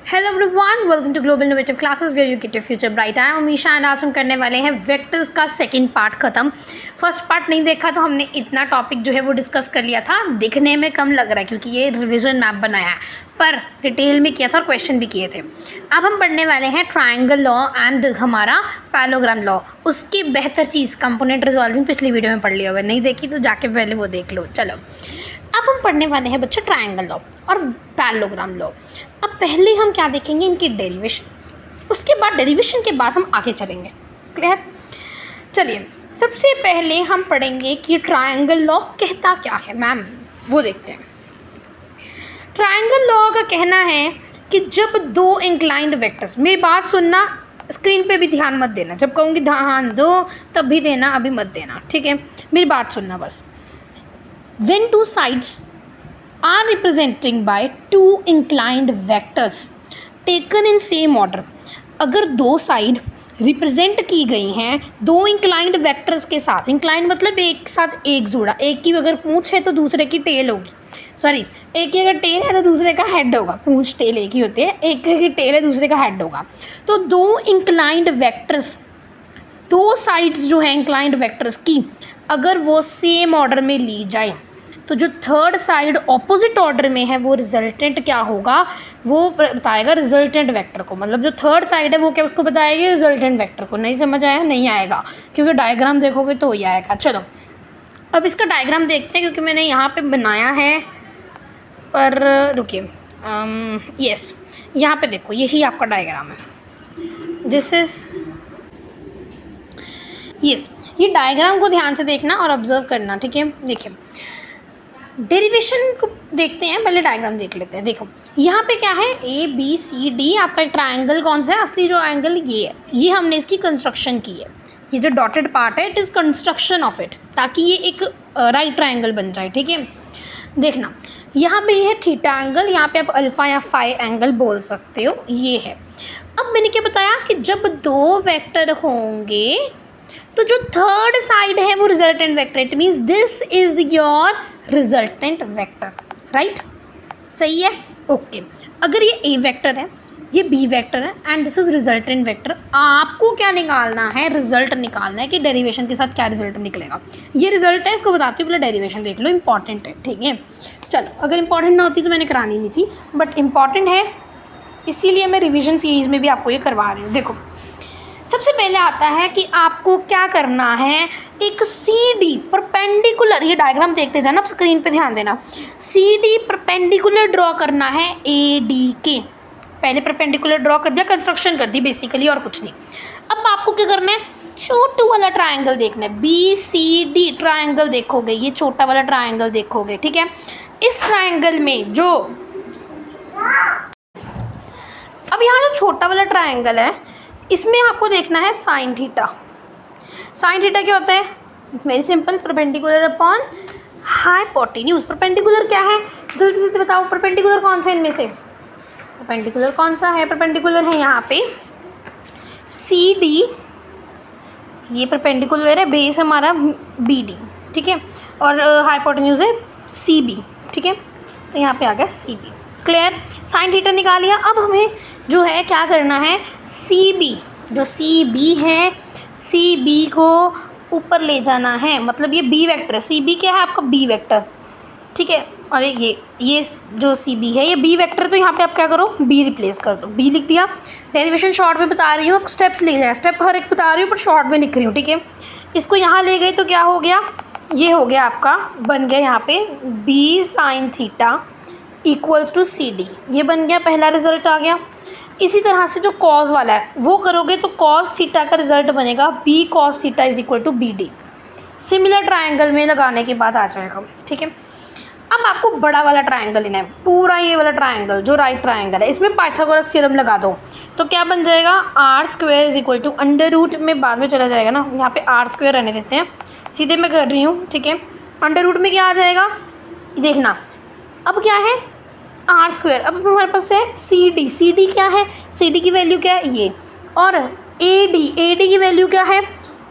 Hello everyone, welcome to global innovative classes where you get your future bright. I am Amisha and आज हम करने वाले हैं vectors का सेकंड पार्ट ख़त्म। फर्स्ट पार्ट नहीं देखा तो हमने इतना टॉपिक जो है वो डिस्कस कर लिया था। दिखने में कम लग रहा है क्योंकि ये रिवीजन मैप बनाया है, पर डिटेल में किया था और क्वेश्चन भी किए थे। अब हम पढ़ने वाले हैं ट्राइंगल लॉ एंड हमारा पैरेललोग्राम लॉ। उसकी बेहतर चीज़ कंपोनेंट रिजॉल्विंग पिछली वीडियो में पढ़ लिया हुआ है, नहीं देखी तो जाके पहले वो देख लो। चलो अब हम पढ़ने वाले हैं बच्चे ट्राइंगल लॉ और पैरेललोग्राम लॉ। अब पहले हम क्या देखेंगे, इनकी डेरिवेशन, उसके बाद डेरिवेशन के बाद हम आगे चलेंगे। क्लियर? चलिए सबसे पहले हम पढ़ेंगे कि ट्राइंगल लॉ कहता क्या है मैम, वो देखते हैं। ट्राइंगल लॉ का कहना है कि जब दो इंक्लाइंड वेक्टर्स, मेरी बात सुनना, स्क्रीन पे भी ध्यान मत देना, जब कहूँगी ध्यान दो तब भी देना, अभी मत देना, ठीक है? मेरी बात सुनना बस। When two sides are representing by two inclined vectors taken in same order, अगर दो साइड रिप्रेजेंट की गई हैं दो इंक्लाइंड वेक्टर्स के साथ, इंक्लाइंड मतलब एक साथ एक जुड़ा, एक की अगर पूँछ है तो दूसरे की टेल होगी, सॉरी एक की अगर टेल है तो दूसरे का हेड होगा, पूँछ टेल एक ही होती है, एक की टेल है दूसरे का हेड होगा। तो दो इंक्लाइंड वेक्टर्स, दो साइड्स जो हैं इंक्लाइंड वेक्टर्स की, अगर वो सेम ऑर्डर में ली जाए तो जो थर्ड साइड ऑपोजिट ऑर्डर में है वो रिजल्टेंट क्या होगा, वो बताएगा रिजल्टेंट वेक्टर को। मतलब जो थर्ड साइड है वो क्या उसको बताएगी, रिजल्टेंट वेक्टर को। नहीं समझ आया? नहीं आएगा क्योंकि डायग्राम देखोगे तो ही आएगा। चलो अब इसका डायग्राम देखते हैं क्योंकि मैंने यहाँ पे बनाया है, पर रुकिए, यस यहाँ पे देखो, यही आपका डायग्राम है। दिस इज़ यस, ये डायग्राम को ध्यान से देखना और ऑब्जर्व करना, ठीक है? देखिए डेरिवेशन को देखते हैं, पहले डायग्राम देख लेते हैं। देखो यहाँ पे क्या है, ए बी सी डी, आपका ट्रायंगल कौन सा है, असली जो एंगल ये है, ये हमने इसकी कंस्ट्रक्शन की है। ये जो डॉटेड पार्ट है it is construction of it, ताकि ये एक राइट ट्रायंगल बन जाए, ठीक है? देखना यहाँ पे है थीटा एंगल, यहाँ पे आप अल्फ़ा या फाई एंगल बोल सकते हो, ये है। अब मैंने क्या बताया कि जब दो वेक्टर होंगे तो जो थर्ड साइड है वो resultant vector, it means this is your resultant vector, right? सही है? ओके। अगर ये ए वेक्टर है, ये बी वेक्टर है and this is resultant vector, आपको क्या निकालना है, रिजल्ट निकालना है कि डेरिवेशन के साथ क्या रिजल्ट निकलेगा। ये रिजल्ट है, इसको बताती हूँ, पहले डेरिवेशन देख लो, इंपॉर्टेंट है, ठीक है? चलो अगर इंपॉर्टेंट ना होती तो मैंने करानी नहीं थी, बट इंपॉर्टेंट है इसीलिए मैं रिविजन सीरीज़ में भी आपको ये करवा रही हूँ। देखो सबसे पहले आता है कि आपको क्या करना है, एक सी डी परपेंडिकुलर, ये डायग्राम देखते जाना, आप स्क्रीन पे ध्यान देना, सी डी परपेंडिकुलर ड्रॉ करना है ए डी के। पहले परपेंडिकुलर ड्रॉ कर दिया, कंस्ट्रक्शन कर दी बेसिकली, और कुछ नहीं। अब आपको क्या करना है, छोटू वाला ट्रायंगल देखना है, बी सी डी ट्रायंगल देखोगे, ये छोटा वाला ट्रायंगल देखोगे, ठीक है? इस ट्रायंगल में जो अब यहाँ जो छोटा वाला ट्रायंगल है इसमें आपको देखना है साइन थीटा। साइन थीटा क्या होता है, very simple, perpendicular upon hypotenuse. Perpendicular क्या है, जल्दी से बताओ, परपेंडिकुलर कौन सा है इनमें से, परपेंडिकुलर कौन सा है? परपेंडिकुलर है यहाँ पे सी डी, ये परपेंडिकुलर है, बेस हमारा बी डी, ठीक है? और हाइपोटेन्यूज है सी बी, ठीक है? तो यहाँ पे आ गया C B. Clear? Sine theta निकाल लिया। अब हमें जो है क्या करना है, सी बी, जो सी बी है, सी बी को ऊपर ले जाना है, मतलब ये बी वेक्टर है, सी बी क्या है आपका, बी वेक्टर, ठीक है? और ये जो सी बी है ये बी वेक्टर, तो यहाँ पे आप क्या करो, बी रिप्लेस कर दो, बी लिख दिया। डेरिवेशन शॉर्ट में बता रही हूँ, स्टेप्स लिख जाए, स्टेप हर एक बता रही हूँ पर शॉर्ट में लिख रही हूँ, ठीक है? इसको यहाँ ले गई तो क्या हो गया, ये हो गया आपका, बन गया यहाँ पे B sine theta equals to C D, ये बन गया, पहला रिजल्ट आ गया। इसी तरह से जो कॉज वाला है वो करोगे तो कॉस थीटा का रिजल्ट बनेगा B cos theta is equal to B D. Similar triangle में लगाने के बाद आ जाएगा, ठीक है? अब आपको बड़ा वाला ट्रायंगल लेना है, पूरा ये वाला ट्रायंगल जो राइट ट्रायंगल है, इसमें पाइथागोरस थ्योरम लगा दो तो क्या बन जाएगा, R square is equal to under root में बाद में चला जाएगा ना, यहाँ पे आर स्क्वायर रहने देते हैं, सीधे मैं कर रही हूँ, ठीक है? अंडर रूट में क्या आ जाएगा, देखना अब क्या है, आर स्क्वायर। अब हमारे पास है सी डी, सी डी क्या है, सी डी की वैल्यू क्या है ये, और ए डी की वैल्यू क्या है,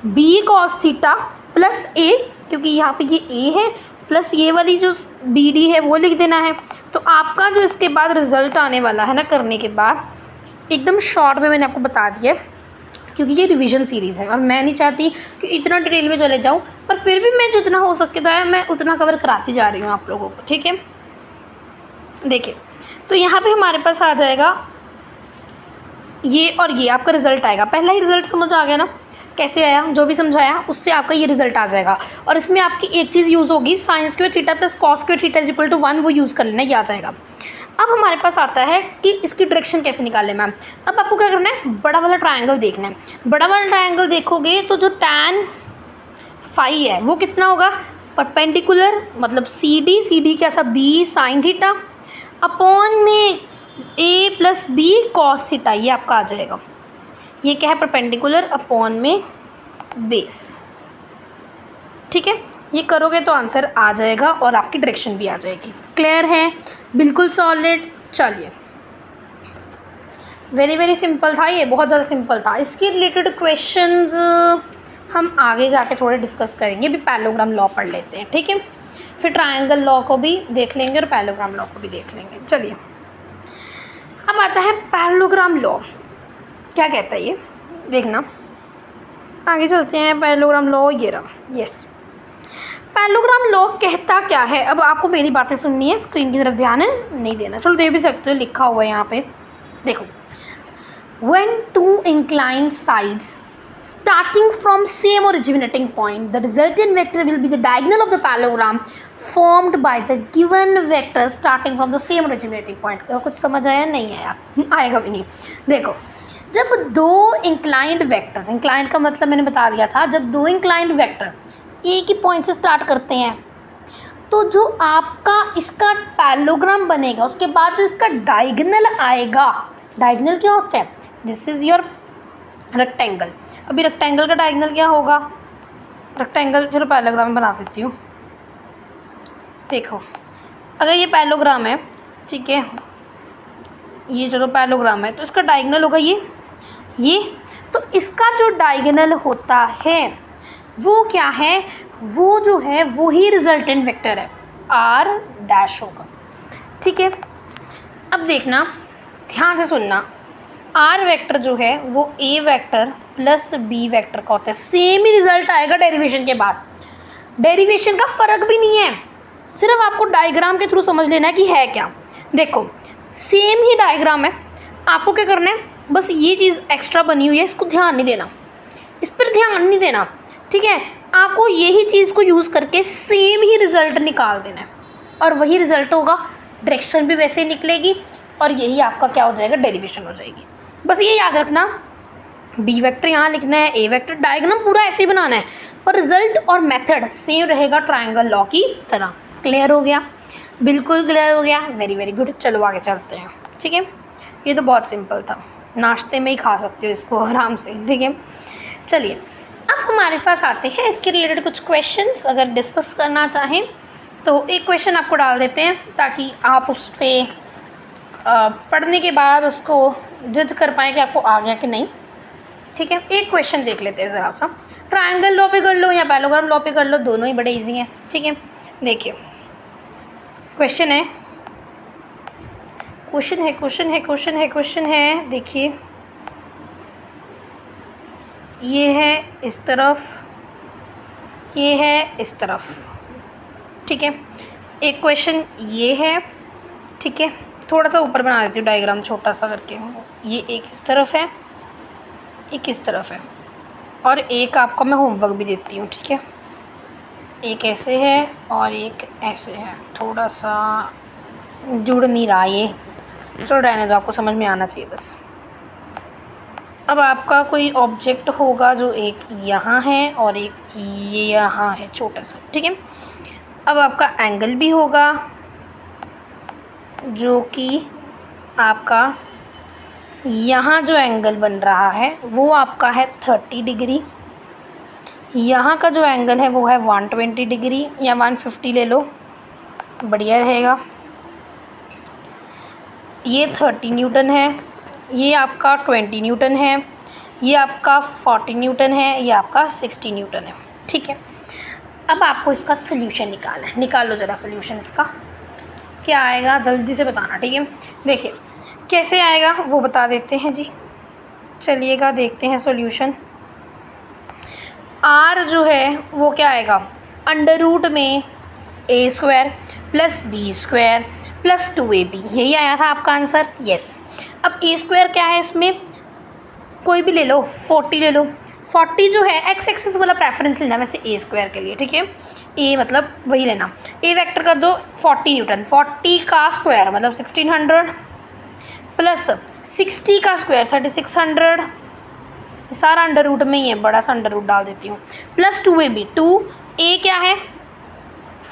बी कॉस थीटा प्लस ए, क्योंकि यहाँ पे ये ए है प्लस ये वाली जो बी डी है वो लिख देना है। तो आपका जो इसके बाद रिज़ल्ट आने वाला है ना करने के बाद, एकदम शॉर्ट में मैंने आपको बता दिया, क्योंकि ये रिवीजन सीरीज़ है और मैं नहीं चाहती कि इतना डिटेल में चले जाऊँ, पर फिर भी मैं जितना हो सकता है मैं उतना कवर कराती जा रही हूँ आप लोगों को, ठीक है। देखिए, तो यहाँ पे हमारे पास आ जाएगा ये और ये आपका रिज़ल्ट आएगा। पहला ही रिज़ल्ट समझ आ गया ना कैसे आया, जो भी समझाया उससे आपका ये रिज़ल्ट आ जाएगा। और इसमें आपकी एक चीज़ यूज़ होगी, sine square theta plus cos square theta is equal to 1, वो यूज़ कर लेना, ये आ जाएगा। अब हमारे पास आता है कि इसकी डायरेक्शन कैसे निकालें मैम। अब आपको क्या करना है, बड़ा वाला ट्रायंगल देखना है। बड़ा वाला ट्रायंगल देखोगे तो जो tan फाई है वो कितना होगा, परपेंडिकुलर, मतलब सी डी क्या था, बी साइन थीटा अपॉन में ए प्लस बी कॉस थीटा, ये आपका आ जाएगा। ये क्या है, परपेंडिकुलर अपॉन में बेस, ठीक है। ये करोगे तो आंसर आ जाएगा और आपकी डायरेक्शन भी आ जाएगी। क्लियर है, बिल्कुल सॉलिड। चलिए, वेरी सिंपल था ये, बहुत ज़्यादा सिंपल था। इसके रिलेटेड क्वेश्चंस हम आगे जाके थोड़े डिस्कस करेंगे। अभी पैरेललोग्राम लॉ पढ़ लेते हैं, ठीक है, फिर ट्रायंगल लॉ को भी देख लेंगे और पैरेललोग्राम लॉ को भी देख लेंगे। चलिए, अब आता है पैरेललोग्राम लॉ, क्या कहता है ये देखना। आगे चलते हैं, पैरेललोग्राम लॉ ये रहा, यस। पैरेललोग्राम लॉ कहता क्या है, अब आपको मेरी बातें सुननी है, स्क्रीन की तरफ ध्यान नहीं देना। चलो दे भी सकते हो, लिखा हुआ है यहाँ पे, देखो। When two inclined sides starting from same originating point, the resultant vector will be the diagonal of the parallelogram formed by the given vector starting from the same originating point। कुछ समझ आया, नहीं आया, आएगा भी नहीं। देखो, जब दो इंक्लाइंड वेक्टर्स, इंक्लाइंड का मतलब मैंने बता दिया था, जब दो इंक्लाइंड वेक्टर एक ही पॉइंट से स्टार्ट करते हैं तो जो आपका इसका पैरेललोग्राम बनेगा, उसके बाद जो इसका डायगोनल आएगा, डायगोनल क्या होता है, दिस इज़ योर रेक्टेंगल। अभी रेक्टेंगल का डायगोनल क्या होगा, रेक्टेंगल, चलो पैरेललोग्राम बना देती हूँ। देखो, अगर ये पैरेललोग्राम है, ठीक है, ये चलो पैरेललोग्राम है, तो इसका डायगोनल होगा ये। तो इसका जो डायगोनल होता है वो क्या है, वो जो है वो ही रिजल्टेंट वेक्टर है, आर डैश होगा, ठीक है। अब देखना, ध्यान से सुनना, आर वेक्टर जो है वो ए वेक्टर प्लस बी वेक्टर का होता है। सेम ही रिजल्ट आएगा डेरिवेशन के बाद, डेरिवेशन का फ़र्क भी नहीं है, सिर्फ आपको डायग्राम के थ्रू समझ लेना है कि है क्या। देखो, सेम ही डायग्राम है, आपको क्या करना है, बस ये चीज़ एक्स्ट्रा बनी हुई है, इसको ध्यान नहीं देना, इस पर ध्यान नहीं देना, ठीक है। आपको यही चीज़ को यूज़ करके सेम ही रिज़ल्ट निकाल देना है और वही रिज़ल्ट होगा, डायरेक्शन भी वैसे ही निकलेगी और यही आपका क्या हो जाएगा, डेरिवेशन हो जाएगी। बस ये याद रखना, बी वेक्टर यहाँ लिखना है, ए वेक्टर, डायग्राम पूरा ऐसे ही बनाना है, पर रिज़ल्ट और मेथड सेम रहेगा ट्रायंगल लॉ की तरह। क्लियर हो गया, बिल्कुल क्लियर हो गया, वेरी गुड। चलो आगे चलते हैं, ठीक है। ये तो बहुत सिंपल था, नाश्ते में ही खा सकते हो इसको आराम से, ठीक है। चलिए, अब हमारे पास आते हैं इसके रिलेटेड कुछ क्वेश्चंस, अगर डिस्कस करना चाहें तो एक क्वेश्चन आपको डाल देते हैं ताकि आप उस पर पढ़ने के बाद उसको जज कर पाएँ कि आपको आ गया कि नहीं, ठीक है। एक क्वेश्चन देख लेते हैं ज़रा सा, ट्रायंगल लॉ पे कर लो या पैरेललोग्राम लॉ पे कर लो, दोनों ही बड़े ईजी हैं, ठीक है। देखिए, क्वेश्चन है, देखिए, ये है इस तरफ, ये है इस तरफ, ठीक है। एक क्वेश्चन ये है, ठीक है, थोड़ा सा ऊपर बना देती हूँ डायग्राम छोटा सा करके, ये एक इस तरफ है, एक इस तरफ है, और एक आपका मैं होमवर्क भी देती हूँ, ठीक है। एक ऐसे है और एक ऐसे है, थोड़ा सा जुड़ नहीं रहा ये, चलो रहने दो, आपको समझ में आना चाहिए बस। अब आपका कोई ऑब्जेक्ट होगा जो एक यहाँ है और एक ये यहाँ है, छोटा सा, ठीक है। अब आपका एंगल भी होगा जो कि आपका यहाँ जो एंगल बन रहा है वो आपका है 30 डिग्री, यहाँ का जो एंगल है वो है 120 डिग्री या 150 ले लो, बढ़िया रहेगा। ये 30 न्यूटन है, ये आपका 20 न्यूटन है, ये आपका 40 न्यूटन है, ये आपका 60 न्यूटन है, ठीक है। अब आपको इसका सोल्यूशन निकालना है। निकाल लो ज़रा सोल्यूशन इसका, क्या आएगा जल्दी से बताना, ठीक है। देखिए कैसे आएगा वो बता देते हैं जी, चलिएगा देखते हैं सॉल्यूशन। आर जो है वो क्या आएगा, अंडर रूट में A square plus B square plus 2ab, यही आया था आपका आंसर। यस। अब ए स्क्वायर क्या है, इसमें कोई भी ले लो, 40 ले लो। 40 जो है एक्स एक्सिस वाला प्रेफरेंस लेना वैसे ए स्क्वायर के लिए, ठीक है। ए मतलब वही लेना, ए वेक्टर कर दो 40 न्यूटन, 40 का स्क्वायर मतलब 1600 प्लस 60 का स्क्वायर 3600, सारा अंडर रूट में ही है, बड़ा सा अंडर रूट डाल देती हूँ, प्लस 2ab। 2a क्या है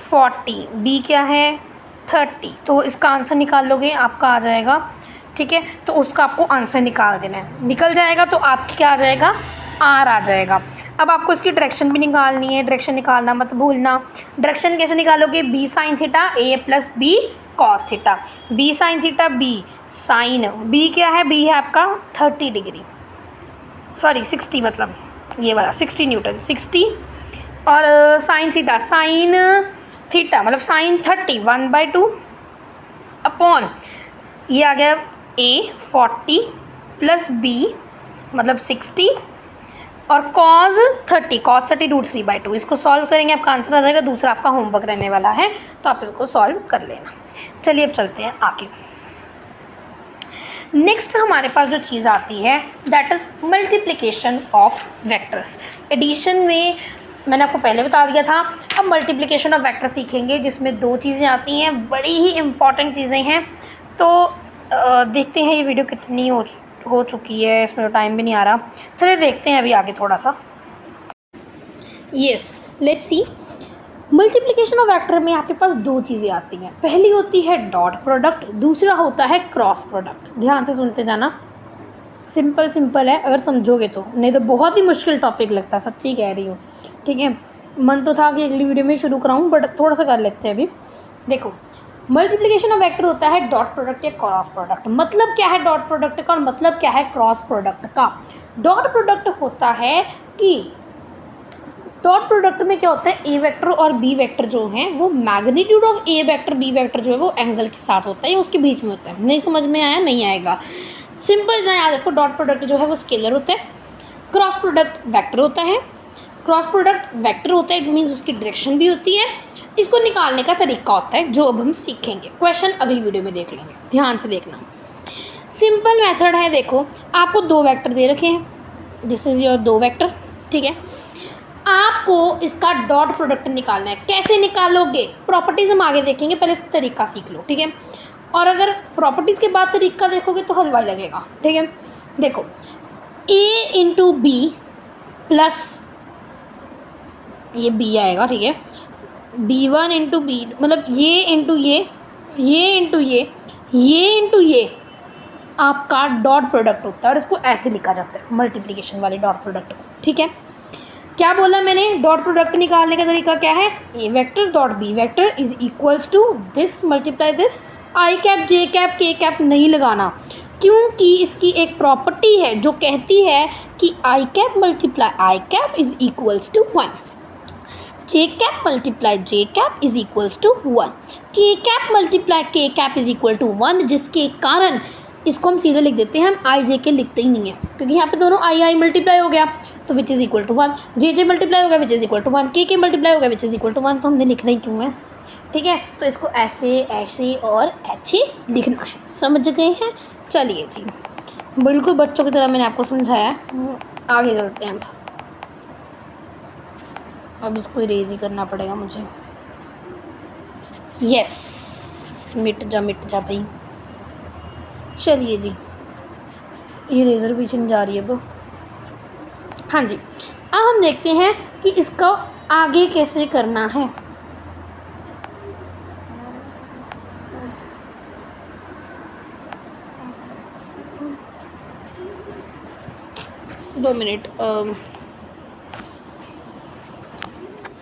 40, b क्या है 30, तो इसका आंसर निकाल लोगे आपका आ जाएगा, ठीक है। तो उसका आपको आंसर निकाल देना है, निकल जाएगा तो आपकी क्या आ जाएगा, आर आ जाएगा। अब आपको इसकी डायरेक्शन भी निकालनी है, डायरेक्शन निकालना मत भूलना। डायरेक्शन कैसे निकालोगे, B sine theta A plus B cos theta, B sine theta B sine, B क्या है, बी है आपका 30 डिग्री, सॉरी 60, मतलब ये वाला 60 न्यूटन 60, और साइन थीटा, साइन थीटा मतलब साइन 30 1/2 अपॉन ये आ गया ए 40 प्लस बी मतलब 60 और कॉस 30, कॉस 30 √3/2। इसको सॉल्व करेंगे आपका आंसर आ जाएगा। दूसरा आपका होमवर्क रहने वाला है तो आप इसको सॉल्व कर लेना। चलिए अब चलते हैं आगे। नेक्स्ट हमारे पास जो चीज़ आती है that is multiplication of vectors. Addition में मैंने आपको पहले बता दिया था, अब मल्टीप्लिकेशन ऑफ वेक्टर सीखेंगे जिसमें दो चीज़ें आती हैं, बड़ी ही इम्पॉर्टेंट चीज़ें हैं। तो देखते हैं ये वीडियो कितनी हो चुकी है, इसमें तो टाइम भी नहीं आ रहा। चलिए देखते हैं अभी आगे थोड़ा सा। Yes, let's see. Multiplication of vector में आपके पास दो चीज़ें आती हैं, पहली होती है डॉट प्रोडक्ट, दूसरा होता है क्रॉस प्रोडक्ट। ध्यान से सुनते जाना, सिंपल है अगर समझोगे तो, नहीं तो बहुत ही मुश्किल टॉपिक लगता है, सच्ची कह रही हूँ, ठीक है। मन तो था कि अगली वीडियो में शुरू कराऊँ बट थोड़ा सा कर लेते हैं अभी। देखो मल्टीप्लिकेशन ऑफ वेक्टर होता है डॉट प्रोडक्ट या क्रॉस प्रोडक्ट। मतलब क्या है डॉट प्रोडक्ट का और मतलब क्या है क्रॉस प्रोडक्ट का। डॉट प्रोडक्ट होता है कि डॉट प्रोडक्ट में क्या होता है, ए वेक्टर और बी वेक्टर जो हैं वो magnitude of A vector B vector जो है वो एंगल के साथ होता है या उसके बीच में होता है। नहीं समझ में आया, नहीं आएगा, सिंपल इतना याद रखो। डॉट प्रोडक्ट जो है वो स्केलर होता है, क्रॉस प्रोडक्ट वेक्टर होता है। क्रॉस प्रोडक्ट वेक्टर होता है, इट मीन्स उसकी डायरेक्शन भी होती है। इसको निकालने का तरीका होता है जो अब हम सीखेंगे। क्वेश्चन अगली वीडियो में देख लेंगे, ध्यान से देखना। सिंपल मेथड है, देखो आपको दो वेक्टर दे रखे हैं, दिस इज़ योर दो वेक्टर, ठीक है। आपको इसका डॉट प्रोडक्ट निकालना है। कैसे निकालोगे, प्रॉपर्टीज़ हम आगे देखेंगे, पहले तरीका सीख लो, ठीक है। और अगर प्रॉपर्टीज़ के बाद तरीका देखोगे तो हलवा लगेगा, ठीक है। देखो ए इंटू बी प्लस ये बी आएगा, ठीक है। b1 इंटू बी मतलब ये इंटू ये इंटू ये इंटू ये आपका डॉट प्रोडक्ट होता है और इसको ऐसे लिखा जाता है मल्टीप्लिकेशन वाले डॉट प्रोडक्ट को, ठीक है। क्या बोला मैंने, डॉट प्रोडक्ट निकालने का तरीका क्या है, A vector dot B vector is equals to this multiply this. I cap J cap K cap नहीं लगाना, क्योंकि इसकी एक प्रॉपर्टी है जो कहती है कि I cap multiply I cap is equals to 1, J cap multiply J cap is equals to 1, K cap multiply K cap is equal to 1, जिसके कारण इसको हम सीधे लिख देते हैं, हम आई जे के लिखते ही नहीं है क्योंकि यहाँ पे दोनों आई मल्टीप्लाई हो गया तो which is equal to 1, J multiply हो गया विच इज़ इक्वल टू 1, के मल्टीप्लाई हो गया विच इज़ इक्वल टू 1, तो हमने लिखना ही क्यों है, ठीक है। तो इसको ऐसे ऐसे और ऐसे लिखना है, समझ गए हैं। चलिए जी, बिल्कुल बच्चों की तरह मैंने आपको समझाया, आगे चलते हैं। अब इसको इरेज ही करना पड़ेगा मुझे। यस, मिट जा भाई। चलिए जी, ये इरेजर पीछे नहीं जा रही है अब। हाँ जी, अब हम देखते हैं कि इसका आगे कैसे करना है। दो मिनट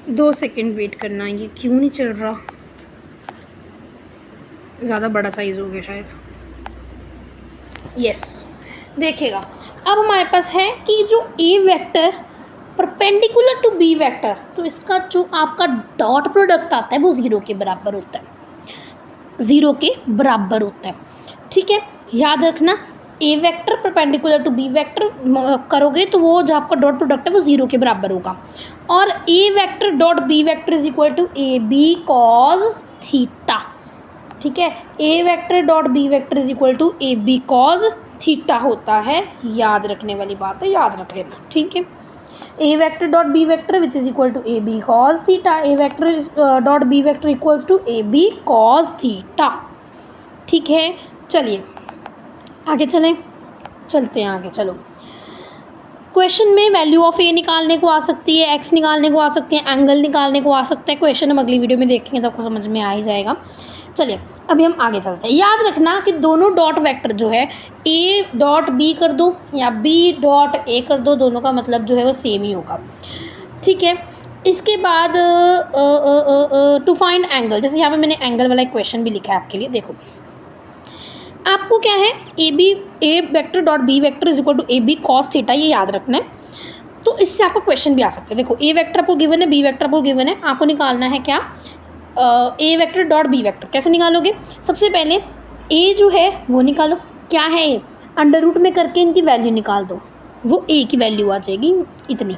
2 सेकेंड वेट करना, ये क्यों नहीं चल रहा, ज़्यादा बड़ा साइज़ हो गया शायद। यस, देखिएगा अब हमारे पास है कि जो A vector perpendicular to B vector, तो इसका जो आपका डॉट प्रोडक्ट आता है वो ज़ीरो के बराबर होता है, ज़ीरो के बराबर होता है। ठीक है, याद रखना A vector perpendicular to B vector करोगे तो वो जो आपका डॉट प्रोडक्ट है वो ज़ीरो के बराबर होगा। और A vector dot B vector is equal to A B cos theta. ठीक है, A vector dot B vector is equal to A B cos theta होता है, याद रखने वाली बात है, याद रख लेना। ठीक है, A vector dot B vector which is equal to A B cos theta, A vector dot B vector equals to A B cos theta. ठीक है, चलिए आगे चलते हैं आगे। चलो, क्वेश्चन में वैल्यू ऑफ ए निकालने को आ सकती है, एक्स निकालने को आ सकते हैं, एंगल निकालने को आ सकता है। क्वेश्चन हम अगली वीडियो में देखेंगे तो आपको समझ में आ ही जाएगा। चलिए अभी हम आगे चलते हैं। याद रखना कि दोनों डॉट वेक्टर जो है ए डॉट बी कर दो या बी डॉट ए कर दो, दोनों का मतलब जो है वो सेम ही होगा। ठीक है, इसके बाद टू फाइंड एंगल, जैसे यहाँ पे मैंने एंगल वाला एक क्वेश्चन भी लिखा है आपके लिए। देखो आपको क्या है, A vector dot B vector is equal to A B cos theta, ये याद रखना है। तो इससे आपको क्वेश्चन भी आ सकते हैं। देखो ए वेक्टर आपको गिवन है, बी वेक्टर आपको गिवन है, आपको निकालना है क्या, ए वेक्टर डॉट बी वेक्टर। कैसे निकालोगे, सबसे पहले ए जो है वो निकालो, क्या है ए, अंडर रूट में करके इनकी वैल्यू निकाल दो, वो ए की वैल्यू आ जाएगी इतनी।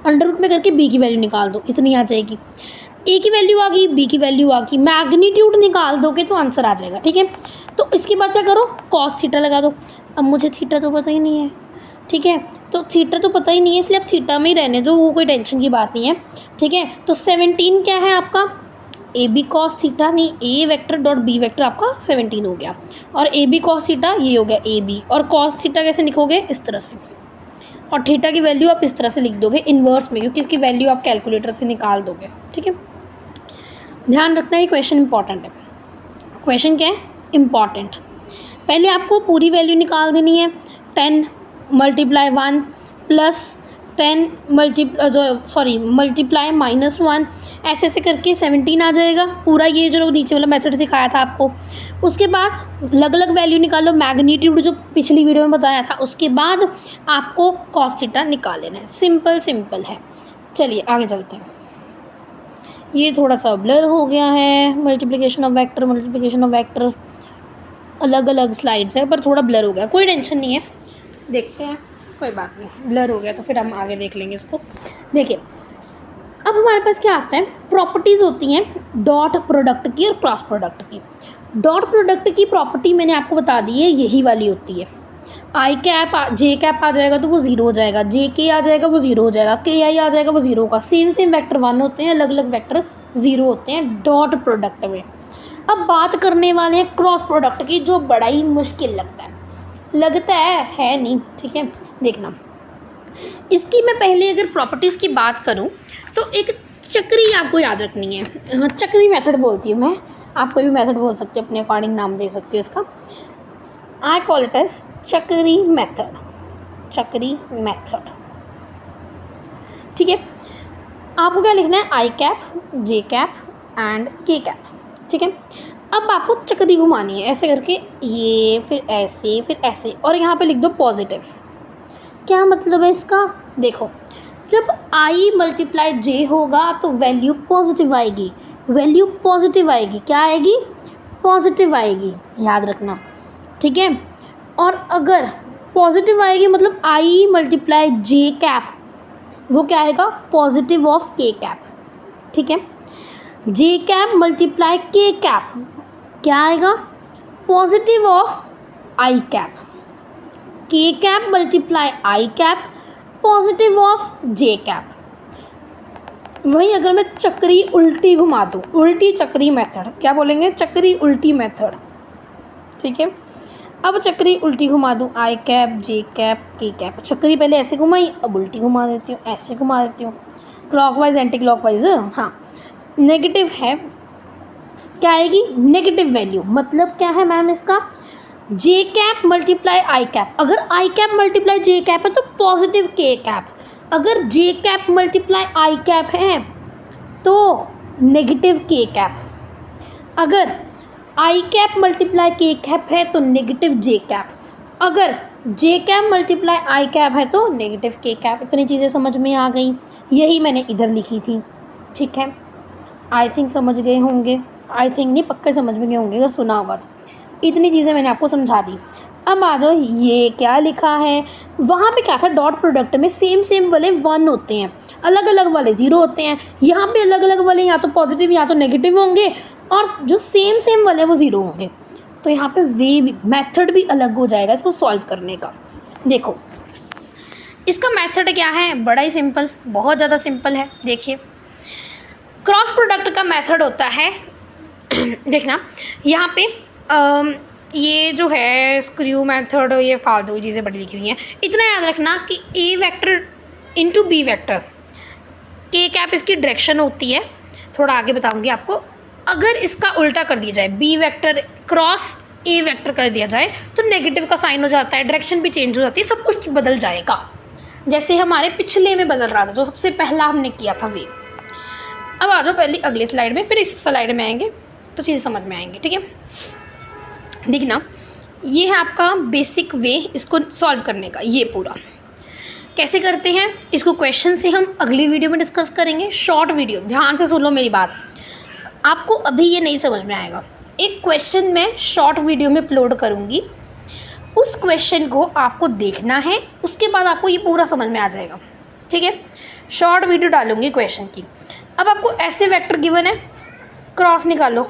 अंडर रूट में करके बी की वैल्यू निकाल दो, इतनी आ जाएगी। ए की वैल्यू आ गई, बी की वैल्यू आ गई, मैग्नीट्यूड निकाल दोगे तो आंसर आ जाएगा। ठीक है, तो इसके बाद क्या करो, कॉस थीटा लगा दो। अब मुझे थीटा तो पता ही नहीं है, ठीक है, तो थीटा तो पता ही नहीं है, इसलिए आप थीटा में ही रहने दो, वो कोई टेंशन की बात नहीं है। ठीक है, तो 17 क्या है आपका, ए बी कॉस थीटा, नहीं ए वेक्टर डॉट बी वेक्टर आपका 17 हो गया, और ए बी कॉस थीटा ये हो गया ए बी, और कॉस थीटा कैसे लिखोगे, इस तरह से, और थीटा की वैल्यू आप इस तरह से लिख दोगे इन्वर्स में, क्योंकि इसकी वैल्यू आप कैलकुलेटर से निकाल दोगे। ठीक है, ध्यान रखना ये क्वेश्चन इंपॉर्टेंट है। क्वेश्चन क्या है, इम्पॉर्टेंट। पहले आपको पूरी वैल्यू निकाल देनी है, 10 मल्टीप्लाई 1 प्लस 10 मल्टीप्लाई -1, ऐसे ऐसे करके 17 आ जाएगा पूरा, ये जो नीचे वाला मेथड सिखाया था आपको। उसके बाद अलग अलग वैल्यू निकालो, मैग्नीट्यूड जो पिछली वीडियो में बताया था, उसके बाद आपको कॉस थीटा निकाल लेना है। सिंपल है। चलिए आगे चलते हैं। ये थोड़ा सा ब्लर हो गया है, मल्टीप्लिकेशन ऑफ वेक्टर अलग अलग स्लाइड्स है पर थोड़ा ब्लर हो गया, कोई टेंशन नहीं है, देखते हैं, कोई बात नहीं, ब्लर हो गया तो फिर हम आगे देख लेंगे इसको। देखिए अब हमारे पास क्या आता है, प्रॉपर्टीज़ होती हैं डॉट प्रोडक्ट की और क्रॉस प्रोडक्ट की। डॉट प्रोडक्ट की प्रॉपर्टी मैंने आपको बता दी है, यही वाली होती है, आई कैप जे कैप आ जाएगा तो वो ज़ीरो हो जाएगा, जे के आ जाएगा वो ज़ीरो हो जाएगा, के आई आ जाएगा वो ज़ीरो होगा। सेम वेक्टर 1 होते हैं, अलग अलग वेक्टर 0 होते हैं डॉट प्रोडक्ट में। अब बात करने वाले हैं क्रॉस प्रोडक्ट की, जो बड़ा ही मुश्किल लगता है नहीं। ठीक है, देखना इसकी मैं पहले अगर प्रॉपर्टीज़ की बात करूं तो एक चक्री आपको याद रखनी है, चक्री मेथड बोलती हूँ मैं, आप कोई भी मेथड बोल सकते हो, अपने अकॉर्डिंग नाम दे सकते हो इसका। आई कॉल इट एज चक्री मेथड। ठीक है, आपको क्या लिखना है, आई कैप, जे कैप एंड के कैप। ठीक है, अब आपको चक्री घुमानी है ऐसे करके, ये फिर ऐसे, और यहाँ पे लिख दो पॉजिटिव। क्या मतलब है इसका, देखो जब आई मल्टीप्लाई जे होगा तो वैल्यू पॉजिटिव आएगी, क्या आएगी, पॉजिटिव आएगी, याद रखना। ठीक है, और अगर पॉजिटिव आएगी मतलब आई मल्टीप्लाई जे कैप, वो क्या आएगा, पॉजिटिव ऑफ के कैप। ठीक है, जे कैप मल्टीप्लाई के कैप क्या आएगा, positive of I cap, K cap multiply I cap positive of J cap. वहीं अगर मैं चक्री उल्टी घुमा दूँ, उल्टी चक्री मेथड, क्या बोलेंगे, चक्री उल्टी मेथड। ठीक है, अब चक्री उल्टी घुमा दूँ, आई cap, J cap, K cap, चक्री पहले ऐसे घुमाई, अब उल्टी घुमा देती हूँ, ऐसे घुमा देती हूँ, क्लॉकवाइज एंटी क्लॉकवाइज। हाँ, नेगेटिव है, क्या आएगी, नेगेटिव वैल्यू, मतलब क्या है मैम इसका, जे कैप मल्टीप्लाई आई कैप, अगर आई कैप मल्टीप्लाई जे कैप है तो पॉजिटिव के कैप, अगर जे कैप मल्टीप्लाई आई कैप है तो नेगेटिव के कैप, अगर आई कैप मल्टीप्लाई के कैप है तो नेगेटिव जे कैप। अगर जे कैप मल्टीप्लाई आई कैप है तो नेगेटिव के कैप। इतनी चीज़ें समझ में आ गई, यही मैंने इधर लिखी थी। ठीक है, आई थिंक समझ गए होंगे, आई थिंक नहीं पक्के समझ में गए होंगे अगर सुना होगा तो। इतनी चीज़ें मैंने आपको समझा दी। अब आ जाओ, ये क्या लिखा है, वहाँ पे क्या था, डॉट प्रोडक्ट में सेम वाले 1 होते हैं, अलग अलग वाले 0 होते हैं। यहाँ पे अलग अलग वाले या तो पॉजिटिव या तो नेगेटिव होंगे, और जो सेम वाले वो 0 होंगे। तो यहाँ पे वे भी, मेथड भी अलग हो जाएगा इसको सॉल्व करने का। देखो इसका मेथड क्या है, बड़ा ही सिंपल, बहुत ज़्यादा सिंपल है। देखिए क्रॉस प्रोडक्ट का मेथड होता है देखना यहाँ पे ये जो है स्क्रू मेथड, ये फालतू चीज़ें बड़ी लिखी हुई हैं। इतना याद रखना कि ए वेक्टर इंटू बी वेक्टर, के कैप इसकी डायरेक्शन होती है, थोड़ा आगे बताऊंगी आपको। अगर इसका उल्टा कर दिया जाए, B vector cross A vector कर दिया जाए तो नेगेटिव का साइन हो जाता है, डायरेक्शन भी चेंज हो जाती है, सब कुछ बदल जाएगा। जैसे हमारे पिछले में बदल रहा था, जो सबसे पहला हमने किया था वे। अब आ जाओ पहले अगली स्लाइड में, फिर इस स्लाइड में आएंगे तो चीज़ें समझ में आएंगी। ठीक है, देखना ये है आपका बेसिक वे इसको सॉल्व करने का। ये पूरा कैसे करते हैं इसको क्वेश्चन से हम अगली वीडियो में डिस्कस करेंगे। शॉर्ट वीडियो, ध्यान से सुन लो मेरी बात, आपको अभी ये नहीं समझ में आएगा। एक क्वेश्चन मैं शॉर्ट वीडियो में अपलोड करूँगी, उस क्वेश्चन को आपको देखना है, उसके बाद आपको ये पूरा समझ में आ जाएगा। ठीक है, शॉर्ट वीडियो डालूंगी क्वेश्चन की। अब आपको ऐसे वेक्टर गिवन है, क्रॉस निकालो,